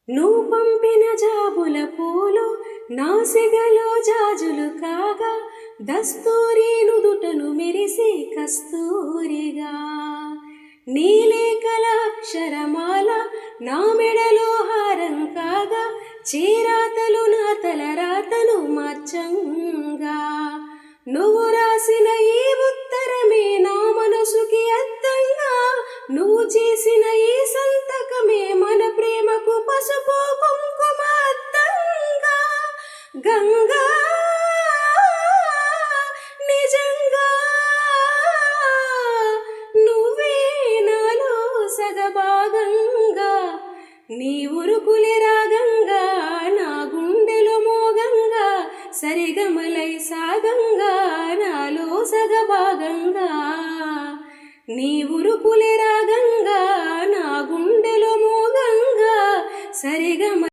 నువ్వు పంపిన జాబుల పూలు నాసిగలో జాజులు కాగా దస్తూరి నుదుటను మెరిసి కస్తూరిగా నీలేకల అక్షరమాల నా మెడలో హారం కాగా చీరాతలు నా తలరాతను మార్చంగా నువ్వు రాసిన ఈ ఉత్తరమే నా మనసుకి అద్దంగా నువ్వు చేసిన ఈ సంతకమే మన ప్రేమకు పసుపు కుంకుమ అద్దంగా గంగా నిజంగా నువ్వే నాలో సగభాగంగా నీ ఉరుకులే రాగంగా నా గుండెలో మోగంగా సరిగమలై సాగంగా నాలో సగభాగంగా నీ ఉరుకులే రాగంగా నా గుండెలో మోగంగా సరిగమ